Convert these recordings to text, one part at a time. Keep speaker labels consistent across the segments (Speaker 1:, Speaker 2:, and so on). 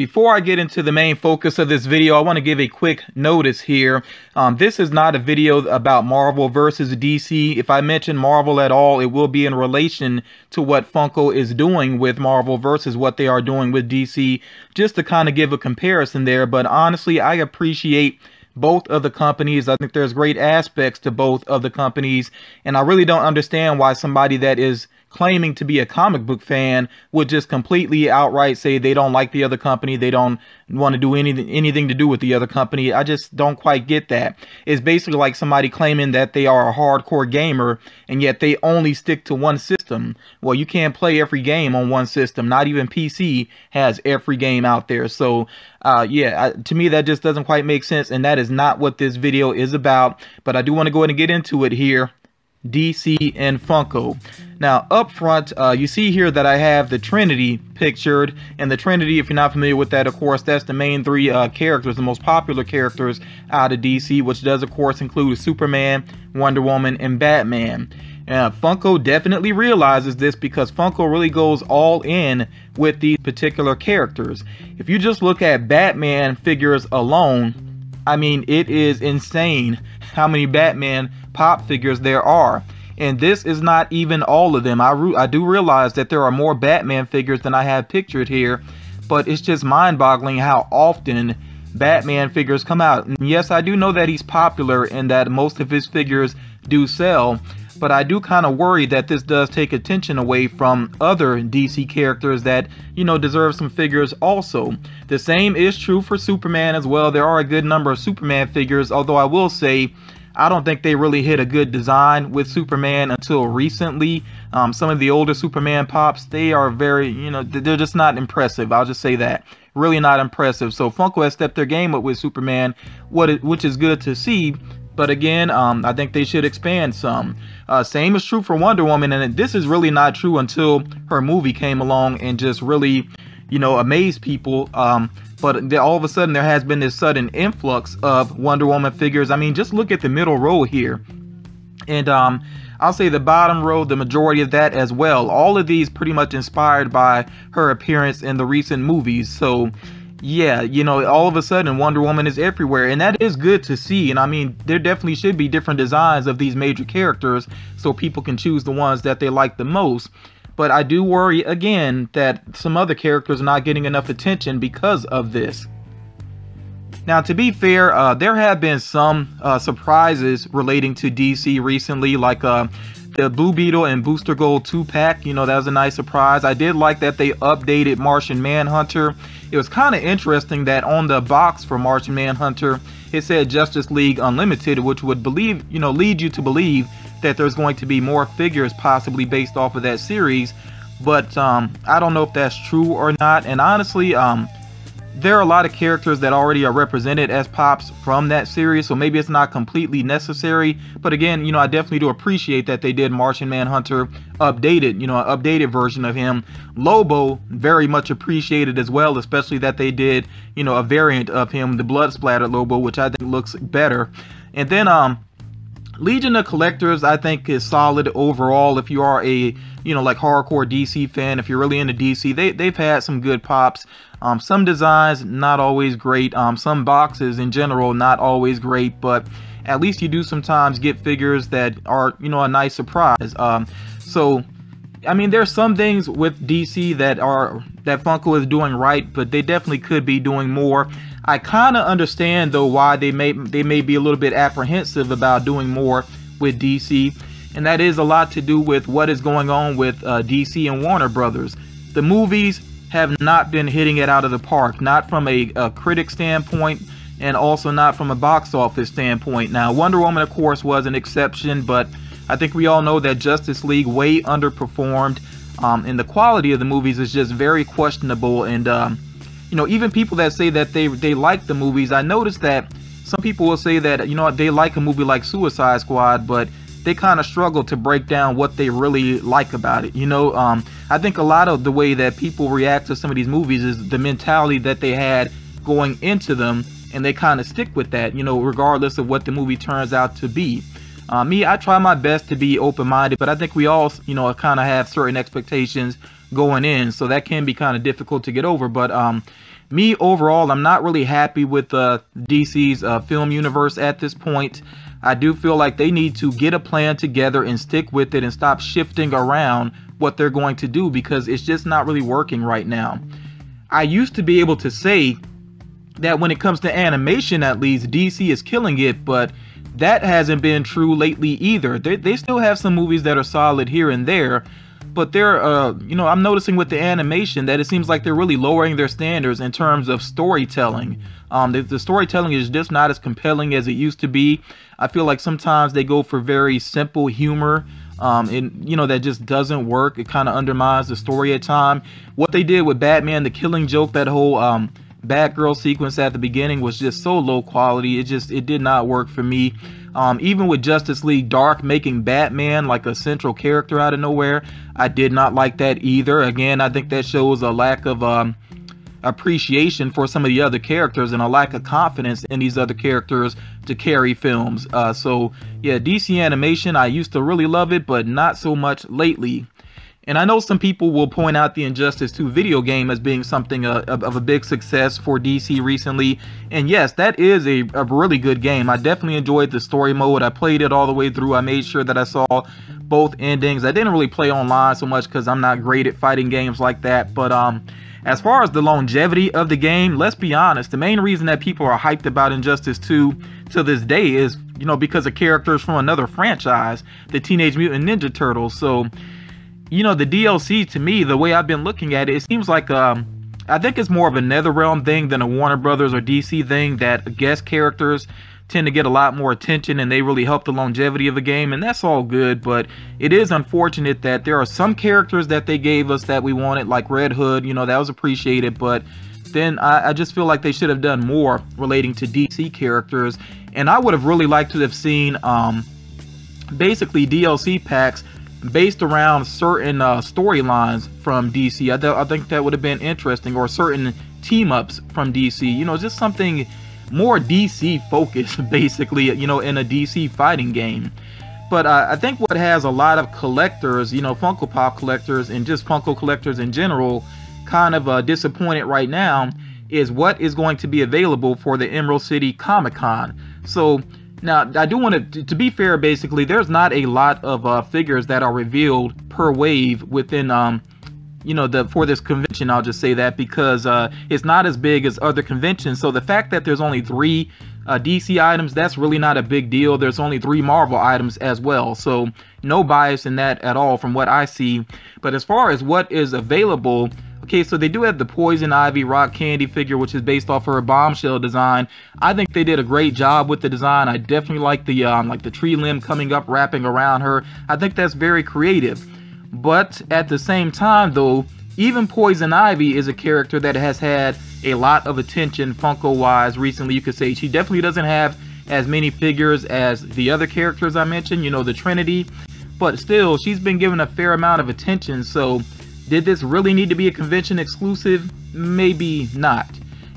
Speaker 1: Before I get into the main focus of this video, I want to give a quick notice here. This is not a video about Marvel versus DC. If I mention Marvel at all, it will be in relation to what Funko is doing with Marvel versus what they are doing with DC, just to kind of give a comparison there. But honestly, I appreciate both of the companies. I think there's great aspects to both of the companies, and I really don't understand why somebody that is claiming to be a comic book fan would just completely outright say they don't like the other company, they don't want to do anything to do with the other company. I just don't quite get that. It's basically like somebody claiming that they are a hardcore gamer and yet they only stick to one system. Well, you can't play every game on one system. Not even PC has every game out there. So yeah, to me that just doesn't quite make sense, and that is not what this video is about. But I do want to go ahead and get into it here. DC and Funko. Now up front, you see here that I have the Trinity pictured, and the Trinity, if you're not familiar with that, of course, that's the main three characters, the most popular characters out of DC, which does of course include Superman, Wonder Woman, and Batman. Funko definitely realizes this because Funko really goes all in with these particular characters. If you just look at Batman figures alone, I mean, it is insane how many Batman pop figures there are. And this is not even all of them. I do realize that there are more Batman figures than I have pictured here, but it's just mind-boggling how often Batman figures come out. And yes, I do know that he's popular and that most of his figures do sell, but I do kind of worry that this does take attention away from other DC characters that, you know, deserve some figures also. The same is true for Superman as well. There are a good number of Superman figures, although I will say I don't think they really hit a good design with Superman until recently. Some of the older Superman pops, they are very, you know, they're just not impressive. I'll just say that. Really not impressive. So Funko has stepped their game up with Superman, which is good to see. But again, I think they should expand some. Same is true for Wonder Woman, and this is really not true until her movie came along and just really, you know, amazed people. But all of a sudden there has been this sudden influx of Wonder Woman figures. I mean, just look at the middle row here. And I'll say the bottom row, the majority of that as well. All of these pretty much inspired by her appearance in the recent movies. So yeah, you know, all of a sudden Wonder Woman is everywhere, and that is good to see. And I mean, there definitely should be different designs of these major characters so people can choose the ones that they like the most. But I do worry again that some other characters are not getting enough attention because of this. Now, to be fair, there have been some surprises relating to DC recently, like the Blue Beetle and Booster Gold 2-pack. You know, that was a nice surprise. I did like that they updated Martian Manhunter. It was kind of interesting that on the box for Martian Manhunter, it said Justice League Unlimited, which would lead you to believe that there's going to be more figures possibly based off of that series. But I don't know if that's true or not. And honestly, there are a lot of characters that already are represented as pops from that series, so maybe it's not completely necessary. But again, you know, I definitely do appreciate that they did Martian Manhunter updated, you know, an updated version of him. Lobo, very much appreciated as well, especially that they did, you know, a variant of him, the blood splattered Lobo, which I think looks better. And then Legion of Collectors, I think, is solid overall. If you are a, you know, like hardcore DC fan, if you're really into DC, they've had some good pops. Some designs not always great. Some boxes in general not always great, but at least you do sometimes get figures that are, you know, a nice surprise. So I mean, there's some things with DC that Funko is doing right, but they definitely could be doing more. I kind of understand though why they may be a little bit apprehensive about doing more with DC, and that is a lot to do with what is going on with DC and Warner Brothers. The movies have not been hitting it out of the park, not from a critic standpoint, and also not from a box office standpoint. Now, Wonder Woman, of course, was an exception, but I think we all know that Justice League way underperformed, and the quality of the movies is just very questionable. And you know, even people that say that they like the movies, I noticed that some people will say that, you know, they like a movie like Suicide Squad, but they kind of struggle to break down what they really like about it. You know, I think a lot of the way that people react to some of these movies is the mentality that they had going into them, and they kind of stick with that, you know, regardless of what the movie turns out to be. Me, I try my best to be open-minded, but I think we all, you know, kind of have certain expectations going in, so that can be kind of difficult to get over. But me overall, I'm not really happy with DC's film universe at this point. I do feel like they need to get a plan together and stick with it and stop shifting around what they're going to do, because it's just not really working right now. I used to be able to say that when it comes to animation, at least, DC is killing it, but that hasn't been true lately either. They still have some movies that are solid here and there, but they're, you know, I'm noticing with the animation that it seems like they're really lowering their standards in terms of storytelling. The storytelling is just not as compelling as it used to be. I feel like sometimes they go for very simple humor, and you know, that just doesn't work. It kind of undermines the story at times. What they did with Batman, the Killing Joke, that whole Batgirl sequence at the beginning was just so low quality. It did not work for me. Even with Justice League Dark making Batman like a central character out of nowhere, I did not like that either. Again, I think that shows a lack of appreciation for some of the other characters and a lack of confidence in these other characters to carry films. So yeah, DC animation, I used to really love it, but not so much lately. And I know some people will point out the Injustice 2 video game as being something of a big success for DC recently. And yes, that is a really good game. I definitely enjoyed the story mode. I played it all the way through. I made sure that I saw both endings. I didn't really play online so much because I'm not great at fighting games like that. But as far as the longevity of the game, let's be honest, the main reason that people are hyped about Injustice 2 to this day is, you know, because of characters from another franchise, the Teenage Mutant Ninja Turtles. So, you know, the DLC, to me, the way I've been looking at it, it seems like, I think it's more of a NetherRealm thing than a Warner Brothers or DC thing, that guest characters tend to get a lot more attention and they really help the longevity of the game, and that's all good. But it is unfortunate that there are some characters that they gave us that we wanted, like Red Hood, you know, that was appreciated, but then I just feel like they should have done more relating to DC characters. And I would have really liked to have seen basically DLC packs based around certain storylines from DC. I think that would have been interesting, or certain team-ups from DC, you know, just something more DC focused, basically, you know, in a DC fighting game. But I think what has a lot of collectors, you know, Funko Pop collectors and just Funko collectors in general, kind of disappointed right now is what is going to be available for the Emerald City Comic-Con. So now, I do want to be fair, basically, there's not a lot of figures that are revealed per wave within, you know, for this convention. I'll just say that because it's not as big as other conventions. So the fact that there's only 3 DC items, that's really not a big deal. There's only 3 Marvel items as well. So no bias in that at all from what I see. But as far as what is available, okay, so they do have the Poison Ivy Rock Candy figure, which is based off her Bombshell design. I think they did a great job with the design. I definitely like the tree limb coming up, wrapping around her. I think that's very creative. But at the same time, though, even Poison Ivy is a character that has had a lot of attention Funko-wise recently. You could say she definitely doesn't have as many figures as the other characters I mentioned, you know, the Trinity. But still, she's been given a fair amount of attention, so did this really need to be a convention exclusive? Maybe not.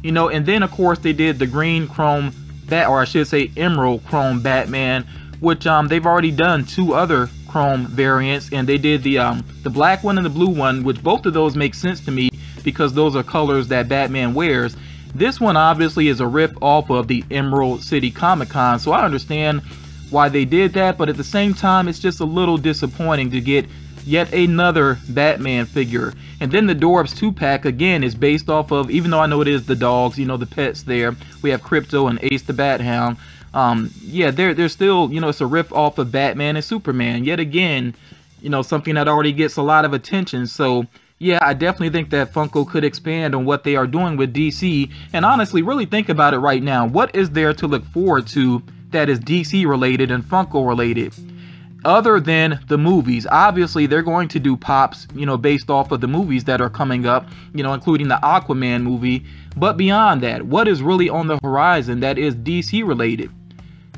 Speaker 1: You know, and then of course they did the green chrome or I should say emerald chrome Batman, which they've already done 2 other chrome variants, and they did the black one and the blue one, which both of those make sense to me because those are colors that Batman wears. This one obviously is a riff off of the Emerald City Comic-Con, so I understand why they did that, but at the same time it's just a little disappointing to get yet another Batman figure. And then the Dorbs 2-pack again is based off of, even though I know it is the dogs, you know, the pets there, we have Crypto and Ace the Bat Hound. Yeah, they're still, you know, it's a riff off of Batman and Superman. Yet again, you know, something that already gets a lot of attention. So yeah, I definitely think that Funko could expand on what they are doing with DC. And honestly, really think about it right now. What is there to look forward to that is DC related and Funko related? Other than the movies, obviously they're going to do pops, you know, based off of the movies that are coming up, you know, including the Aquaman movie. But beyond that, what is really on the horizon that is DC related?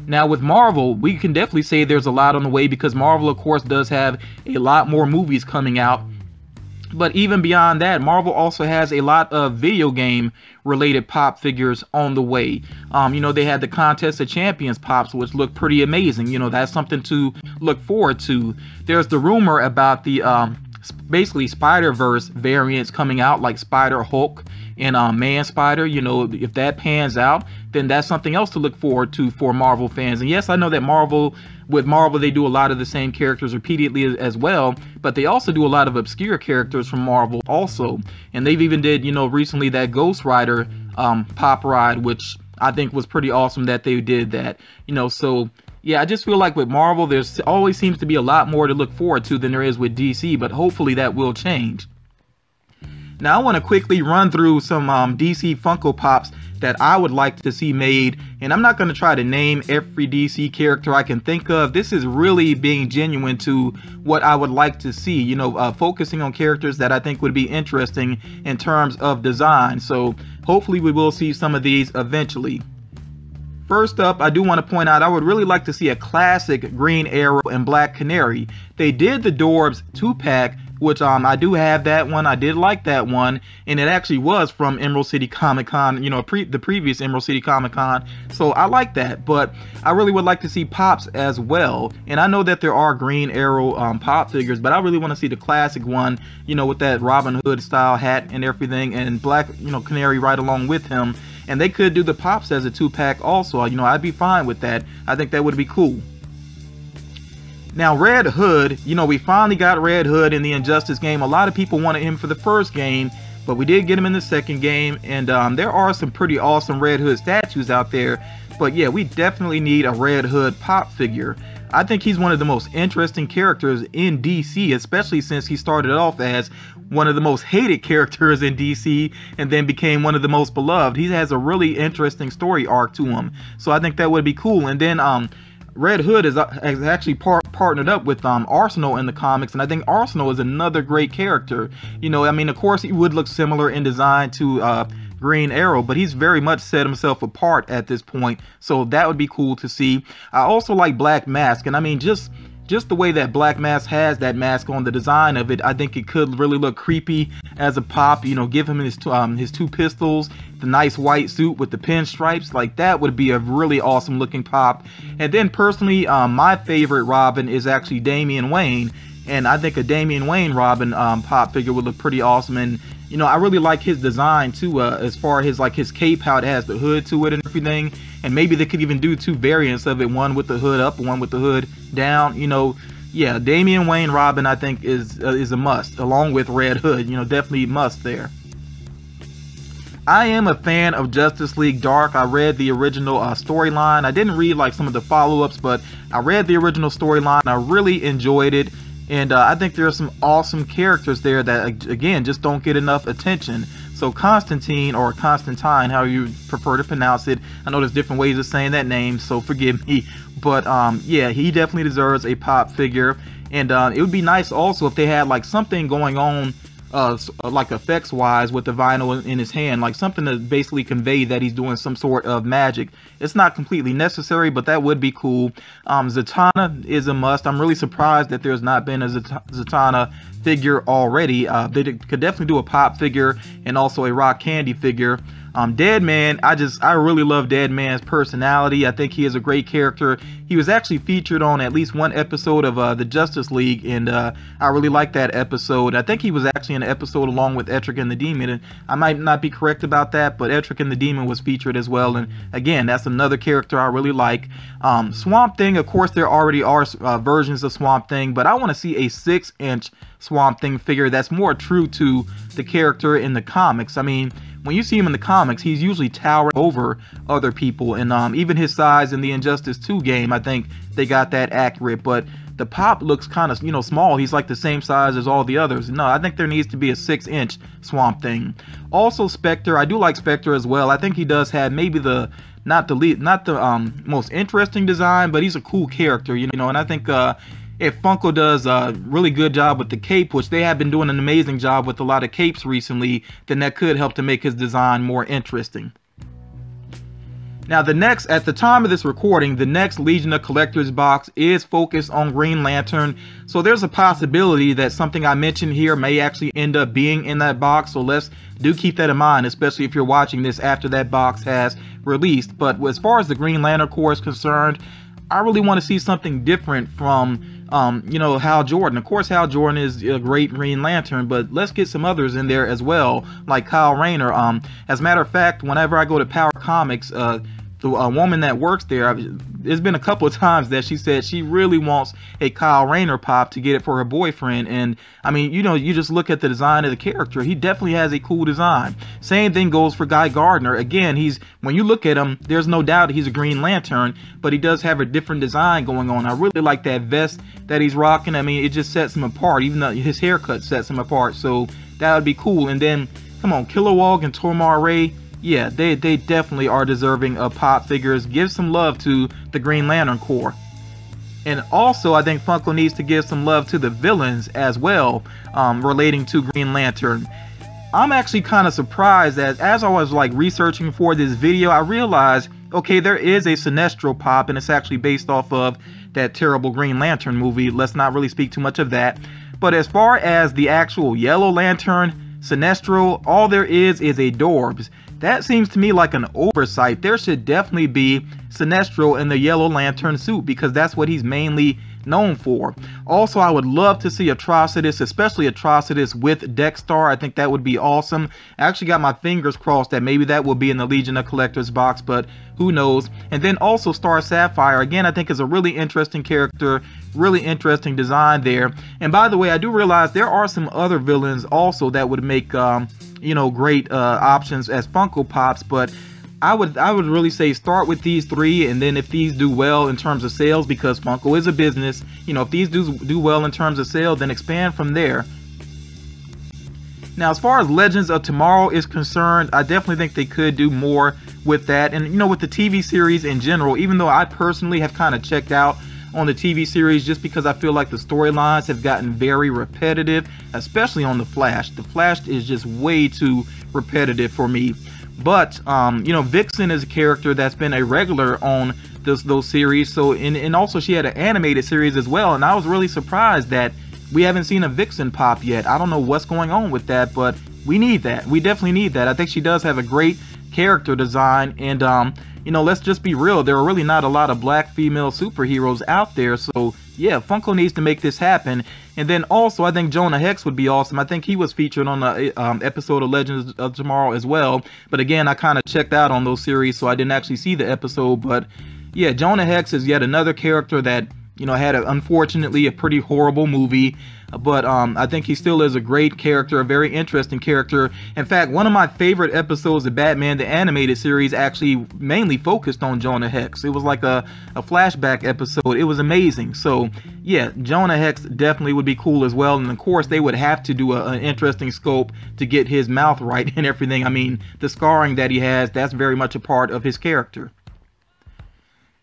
Speaker 1: Now with Marvel, we can definitely say there's a lot on the way because Marvel, of course, does have a lot more movies coming out. But even beyond that, Marvel also has a lot of video game related pop figures on the way. You know, they had the Contest of Champions pops, which look pretty amazing. You know, that's something to look forward to. There's the rumor about the basically Spider-Verse variants coming out, like Spider-Hulk in Man Spider. You know, if that pans out, then that's something else to look forward to for Marvel fans. And yes, I know that with Marvel, they do a lot of the same characters repeatedly as well, but they also do a lot of obscure characters from Marvel also. And they've even did, you know, recently that Ghost Rider pop ride, which I think was pretty awesome that they did that, you know. So yeah, I just feel like with Marvel, there's always seems to be a lot more to look forward to than there is with DC, but hopefully that will change. Now I want to quickly run through some DC Funko Pops that I would like to see made, and I'm not going to try to name every DC character I can think of. This is really being genuine to what I would like to see, you know, focusing on characters that I think would be interesting in terms of design. So hopefully we will see some of these eventually. First up, I do want to point out I would really like to see a classic Green Arrow and Black Canary. They did the Dorbs 2-pack, which I do have that one. I did like that one, and it actually was from Emerald City Comic Con, you know, the previous Emerald City Comic Con. So I like that, but I really would like to see Pops as well. And I know that there are Green Arrow Pop figures, but I really want to see the classic one, you know, with that Robin Hood style hat and everything, and Black, you know, Canary right along with him. And they could do the Pops as a 2-pack also. You know, I'd be fine with that. I think that would be cool. Now, Red Hood, you know, we finally got Red Hood in the Injustice game. A lot of people wanted him for the first game, but we did get him in the second game. And there are some pretty awesome Red Hood statues out there. But yeah, we definitely need a Red Hood pop figure. I think he's one of the most interesting characters in DC, especially since he started off as one of the most hated characters in DC and then became one of the most beloved. He has a really interesting story arc to him. So I think that would be cool. And then Red Hood is actually partnered up with Arsenal in the comics, and I think Arsenal is another great character. You know, I mean, of course, he would look similar in design to Green Arrow, but he's very much set himself apart at this point, so that would be cool to see. I also like Black Mask, and I mean, just the way that Black Mask has that mask on, the design of it, I think it could really look creepy as a pop. You know, give him his two pistols, the nice white suit with the pinstripes, like that would be a really awesome looking pop. And then personally, my favorite Robin is actually Damian Wayne, and I think a Damian Wayne Robin pop figure would look pretty awesome. And you know, I really like his design too, as far as like his cape, how it has the hood to it and everything. And maybe they could even do two variants of it, one with the hood up, one with the hood down. You know, yeah, Damian Wayne Robin I think is a must, along with Red Hood. You know, definitely must there. I am a fan of Justice League Dark. I read the original storyline. I didn't read like some of the follow-ups, but I read the original storyline. I really enjoyed it. And I think there are some awesome characters there that, again, just don't get enough attention. So Constantine, or Constantine, how you prefer to pronounce it. I know there's different ways of saying that name, so forgive me. But yeah, he definitely deserves a pop figure. And it would be nice also if they had like something going on, like effects wise, with the vinyl in his hand, like something to basically convey that he's doing some sort of magic. It's not completely necessary, but that would be cool. Zatanna is a must. I'm really surprised that there's not been a Zatanna figure already. They could definitely do a pop figure and also a Rock Candy figure. Deadman, I really love Deadman's personality. I think he is a great character. He was actually featured on at least one episode of the Justice League, and I really liked that episode. I think he was actually in an episode along with Etrick and the Demon, and I might not be correct about that, but Etrick and the Demon was featured as well. And again, that's another character I really like. Swamp Thing, of course, there already are versions of Swamp Thing, but I want to see a 6-inch Swamp Thing figure that's more true to the character in the comics. I mean, when you see him in the comics, he's usually towering over other people, and even his size in the Injustice 2 game, I think they got that accurate. But the pop looks kind of, you know, small. He's like the same size as all the others. No, I think there needs to be a 6-inch Swamp Thing. Also, Spectre, I do like Spectre as well. I think he does have maybe not the most interesting design, but he's a cool character, you know. And I think if Funko does a really good job with the cape, which they have been doing an amazing job with a lot of capes recently, then that could help to make his design more interesting. Now at the time of this recording, the next Legion of Collectors box is focused on Green Lantern. So there's a possibility that something I mentioned here may actually end up being in that box. So do keep that in mind, especially if you're watching this after that box has released. But as far as the Green Lantern Corps is concerned, I really want to see something different from you know, Hal Jordan. Of course, Hal Jordan is a great Green Lantern, but let's get some others in there as well, like Kyle Rayner. As a matter of fact, whenever I go to Power Comics, the woman that works there, there's been a couple of times that she said she really wants a Kyle Rayner pop to get it for her boyfriend. And I mean, you know, you just look at the design of the character, he definitely has a cool design. Same thing goes for Guy Gardner. Again, when you look at him, there's no doubt he's a Green Lantern, but he does have a different design going on. I really like that vest that he's rocking. I mean, it just sets him apart, even though his haircut sets him apart. So that would be cool. And then, come on, Kilowog and Tomar Ray. Yeah, they definitely are deserving of pop figures. Give some love to the Green Lantern Corps. And also, I think Funko needs to give some love to the villains as well, relating to Green Lantern. I'm actually kind of surprised that as I was like researching for this video, I realized, okay, there is a Sinestro pop, and it's actually based off of that terrible Green Lantern movie. Let's not really speak too much of that. But as far as the actual Yellow Lantern, Sinestro, all there is a Dorbs. That seems to me like an oversight. There should definitely be Sinestro in the Yellow Lantern suit, because that's what he's mainly known for. Also, I would love to see Atrocitus, especially Atrocitus with Dexter. I think that would be awesome. I actually got my fingers crossed that maybe that will be in the Legion of Collectors box, but who knows. And then also Star Sapphire, again, I think is a really interesting character, really interesting design there. And by the way, I do realize there are some other villains also that would make you know, great options as Funko Pops, but I would really say start with these three, and then if these do well in terms of sales, because Funko is a business, you know, if these do well in terms of sales, then expand from there. Now, as far as Legends of Tomorrow is concerned, I definitely think they could do more with that. And, you know, with the TV series in general, even though I personally have kind of checked out on the TV series just because I feel like the storylines have gotten very repetitive, especially on The Flash. The Flash is just way too repetitive for me. But, you know, Vixen is a character that's been a regular on those series. So, and also she had an animated series as well. And I was really surprised that we haven't seen a Vixen pop yet. I don't know what's going on with that, but we need that. We definitely need that. I think she does have a great character design. And, you know, let's just be real. There are really not a lot of black female superheroes out there. So, yeah, Funko needs to make this happen. And then also, I think Jonah Hex would be awesome. I think he was featured on an episode of Legends of Tomorrow as well. But again, I kind of checked out on those series, so I didn't actually see the episode. But yeah, Jonah Hex is yet another character that, you know, had unfortunately a pretty horrible movie. But I think he still is a great character, a very interesting character. In fact, one of my favorite episodes of Batman, the animated series, actually mainly focused on Jonah Hex. It was like a flashback episode. It was amazing. So, yeah, Jonah Hex definitely would be cool as well. And, of course, they would have to do an interesting scope to get his mouth right and everything. I mean, the scarring that he has, that's very much a part of his character.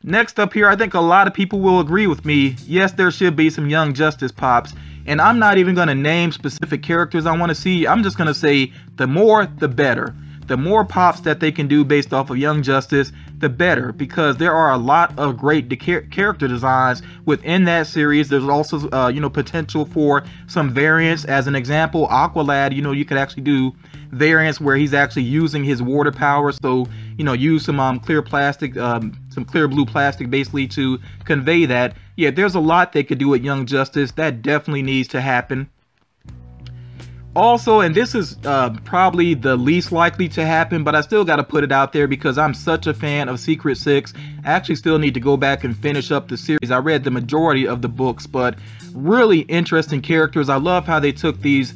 Speaker 1: Next up here, I think a lot of people will agree with me. Yes, there should be some Young Justice pops. And I'm not even going to name specific characters I want to see. I'm just going to say the more, the better. The more pops that they can do based off of Young Justice, the better. Because there are a lot of great character designs within that series. There's also, you know, potential for some variants. As an example, Aqualad, you know, you could actually do variants where he's actually using his water power. So, you know, use some clear plastic, some clear blue plastic basically to convey that. Yeah, there's a lot they could do with Young Justice. That definitely needs to happen. Also, and this is probably the least likely to happen, but I still got to put it out there because I'm such a fan of Secret Six. I actually still need to go back and finish up the series. I read the majority of the books, but really interesting characters. I love how they took these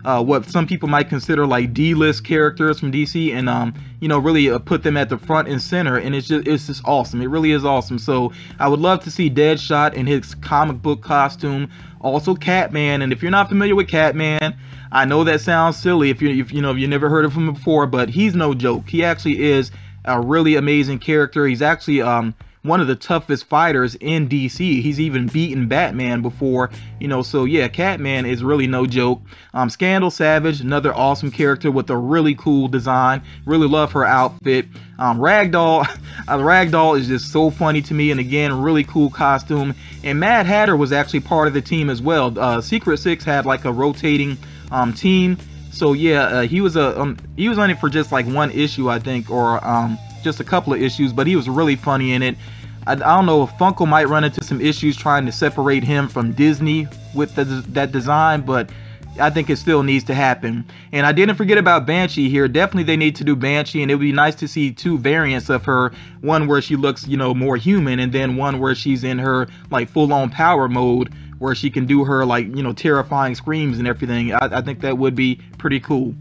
Speaker 1: what some people might consider like D-list characters from DC and you know, really put them at the front and center, and it's just awesome. It really is awesome. So I would love to see Deadshot in his comic book costume, also Catman. And if you're not familiar with Catman, I know that sounds silly if you never heard of him before, but he's no joke. He actually is a really amazing character. He's actually one of the toughest fighters in DC. He's even beaten Batman before, you know, so yeah, Catman is really no joke. Scandal Savage, another awesome character with a really cool design. Really love her outfit. Ragdoll, Ragdoll is just so funny to me, and again, really cool costume. And Mad Hatter was actually part of the team as well. Secret Six had like a rotating team. So yeah, he was on it for just like one issue, I think, or just a couple of issues, but he was really funny in it. I don't know if Funko might run into some issues trying to separate him from Disney with that design, but I think it still needs to happen. And I didn't forget about Banshee here. Definitely they need to do Banshee, and it would be nice to see two variants of her. One where she looks, you know, more human, and then one where she's in her like full-on power mode, where she can do her like, you know, terrifying screams and everything. I think that would be pretty cool.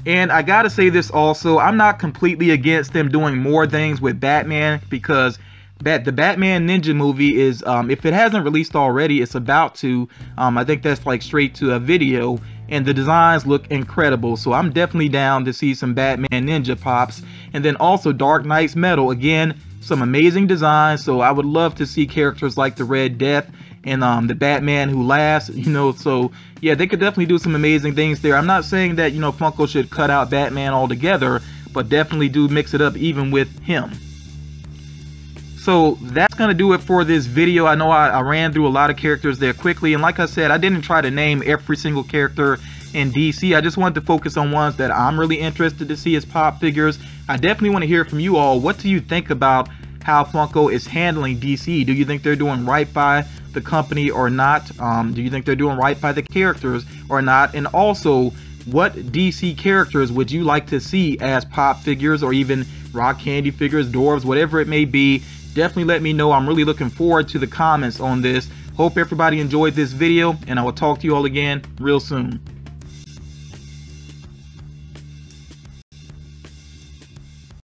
Speaker 1: And I gotta say this also, I'm not completely against them doing more things with Batman, because the Batman Ninja movie is, if it hasn't released already, it's about to. I think that's like straight to a video, and the designs look incredible. So I'm definitely down to see some Batman Ninja pops. And then also Dark Knight's Metal, again, some amazing designs. So I would love to see characters like the Red Death and the Batman Who Laughs, you know. So yeah, they could definitely do some amazing things there. I'm not saying that, you know, Funko should cut out Batman altogether, but definitely do mix it up even with him. So that's going to do it for this video. I know I ran through a lot of characters there quickly, and like I said, I didn't try to name every single character in DC. I just wanted to focus on ones that I'm really interested to see as pop figures. I definitely want to hear from you all. What do you think about how Funko is handling DC? Do you think they're doing right by the company or not? Do you think they're doing right by the characters or not? And also, what DC characters would you like to see as pop figures, or even rock candy figures, dwarves, whatever it may be? Definitely let me know. I'm really looking forward to the comments on this. Hope everybody enjoyed this video, and I will talk to you all again real soon.